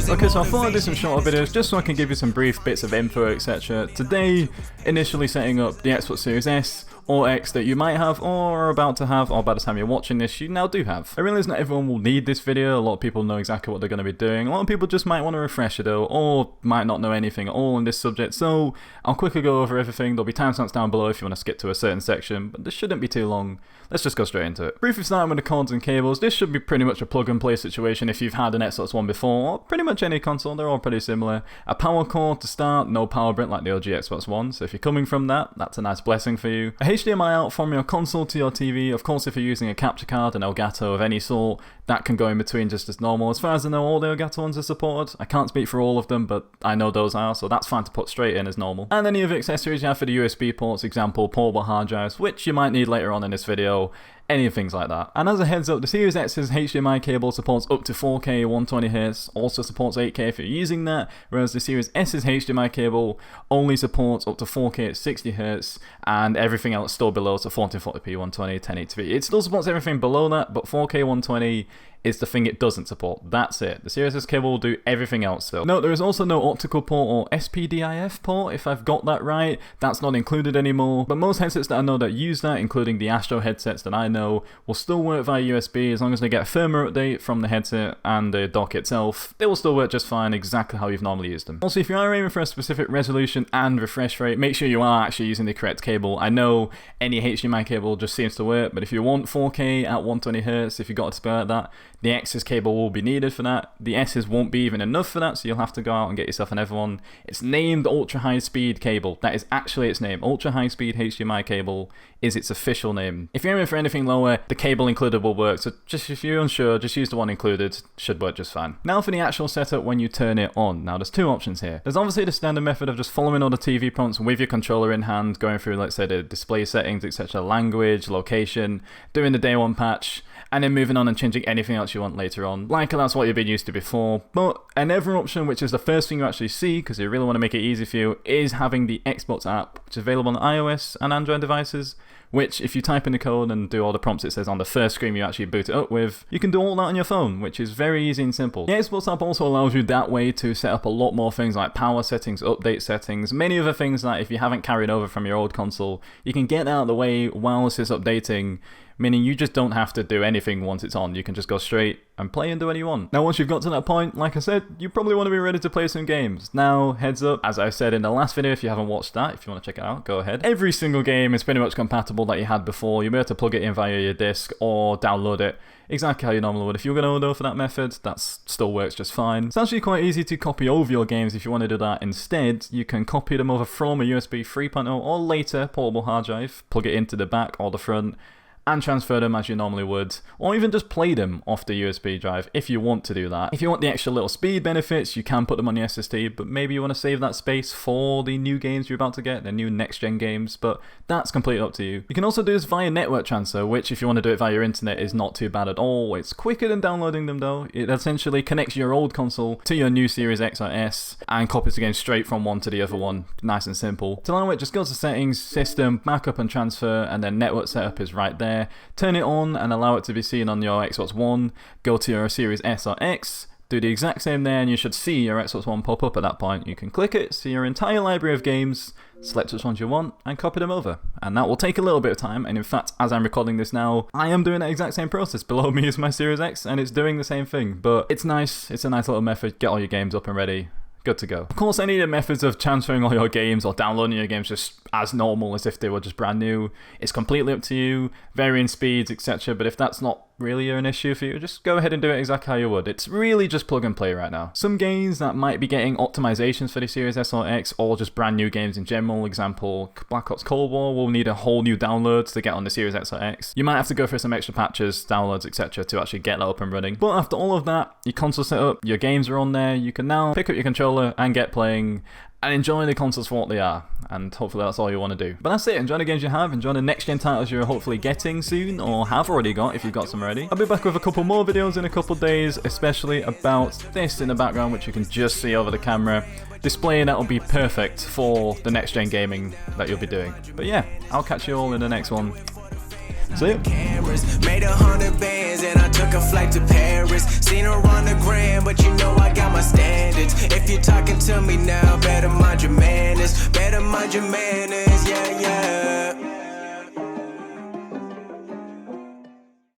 Okay, so I thought I'd do some shorter videos just so I can give you some brief bits of info, etc. Today, initially setting up the Xbox Series S or X that you might have or are about to have, or by the time you're watching this you now do have. I realize not everyone will need this video. A lot of people know exactly what they're going to be doing. A lot of people just might want a refresher though, or might not know anything at all in this subject, so I'll quickly go over everything. There'll be timestamps down below if you want to skip to a certain section, but this shouldn't be too long. Let's just go straight into it. Briefly starting with the cords and cables, this should be pretty much a plug and play situation if you've had an Xbox One before, or pretty much any console. They're all pretty similar. A power cord to start, no power brick like the OG Xbox One, so if you're coming from that, that's a nice blessing for you. A HDMI out from your console to your TV. Of course, if you're using a capture card, an Elgato of any sort, that can go in between just as normal. As far as I know, all the Elgato ones are supported. I can't speak for all of them, but I know those are, so that's fine to put straight in as normal. And any other accessories you have for the USB ports, example, portable hard drives, which you might need later on in this video. Any things like that. And as a heads up, the Series X's HDMI cable supports up to 4K 120Hz, also supports 8K if you're using that, whereas the Series S's HDMI cable only supports up to 4K at 60Hz, and everything else still below, so 1440p, 120, 1080p. It still supports everything below that, but 4K 120 is the thing it doesn't support. That's it. The Series S cable will do everything else though. Note, there is also no optical port or SPDIF port, if I've got that right. That's not included anymore, but most headsets that I know that use that, including the Astro headsets that I know, will still work via USB as long as they get a firmware update from the headset and the dock itself. They will still work just fine, exactly how you've normally used them. Also, if you are aiming for a specific resolution and refresh rate, make sure you are actually using the correct cable. I know any HDMI cable just seems to work, but if you want 4K at 120Hz, if you've got a display like that, the X's cable will be needed for that. The S's won't be even enough for that, so you'll have to go out and get yourself another one. It's named Ultra High Speed Cable. That is actually its name. Ultra High Speed HDMI Cable is its official name. If you're aiming for anything lower, the cable included will work, so just if you're unsure, just use the one included. Should work just fine. Now for the actual setup when you turn it on. Now there's two options here. There's obviously the standard method of just following all the TV prompts with your controller in hand, going through, let's say, the display settings, etc., language, location, doing the day one patch, and then moving on and changing anything else you want later on. Likely that's what you've been used to before, but another option, which is the first thing you actually see, because you really want to make it easy for you, is having the Xbox app, which is available on iOS and Android devices, which if you type in the code and do all the prompts it says on the first screen you actually boot it up with, you can do all that on your phone, which is very easy and simple. The Xbox app also allows you that way to set up a lot more things like power settings, update settings, many other things that if you haven't carried over from your old console, you can get out of the way while it's updating, meaning you just don't have to do anything once it's on. You can just go straight and play and do what you want. Now once you've got to that point, like I said, you probably want to be ready to play some games. Now, heads up, as I said in the last video, if you haven't watched that, if you want to check it out, go ahead. Every single game is pretty much compatible that you had before. You'll be able to plug it in via your disc or download it exactly how you normally would. If you're going to go for that method, that still works just fine. It's actually quite easy to copy over your games if you want to do that. Instead, you can copy them over from a USB 3.0 or later portable hard drive, plug it into the back or the front, and transfer them as you normally would, or even just play them off the USB drive if you want to do that. If you want the extra little speed benefits, you can put them on the SSD, but maybe you want to save that space for the new games you're about to get, the new next-gen games, but that's completely up to you. You can also do this via network transfer, which if you want to do it via your internet is not too bad at all. It's quicker than downloading them though. It essentially connects your old console to your new Series X or S and copies the game straight from one to the other one. Nice and simple. To allow it, just go to settings, system, backup and transfer, and then network setup is right there. Turn it on and allow it to be seen on your Xbox One. Go to your Series S or X, do the exact same there, and you should see your Xbox One pop up at that point. You can click it, see your entire library of games, select which ones you want, and copy them over. And that will take a little bit of time, and in fact, as I'm recording this now, I am doing that exact same process. Below me is my Series X, and it's doing the same thing. But it's nice, it's a nice little method, get all your games up and ready. Good to go. Of course, any of the methods of transferring all your games or downloading your games just as normal as if they were just brand new, it's completely up to you, varying speeds, etc. But if that's not really an issue for you, just go ahead and do it exactly how you would. It's really just plug and play right now. Some games that might be getting optimizations for the Series S or X, or just brand new games in general, example, Black Ops Cold War will need a whole new download to get on the Series X or X. You might have to go through some extra patches, downloads, etc. to actually get that up and running. But after all of that, your console setup, your games are on there, you can now pick up your controller and get playing and enjoy the consoles for what they are, and hopefully that's all you want to do. But that's it. Enjoy the games you have, enjoy the next gen titles you're hopefully getting soon, or have already got if you've got some already. I'll be back with a couple more videos in a couple days, especially about this in the background, which you can just see over the camera. Display that'll be perfect for the next gen gaming that you'll be doing. But yeah, I'll catch you all in the next one. See ya. Made 100 bands and I took a flight to Paris. Seen her on the gram, but you know I got my stand. if you're talking to me now, better mind your manners, better mind your manners, yeah, yeah.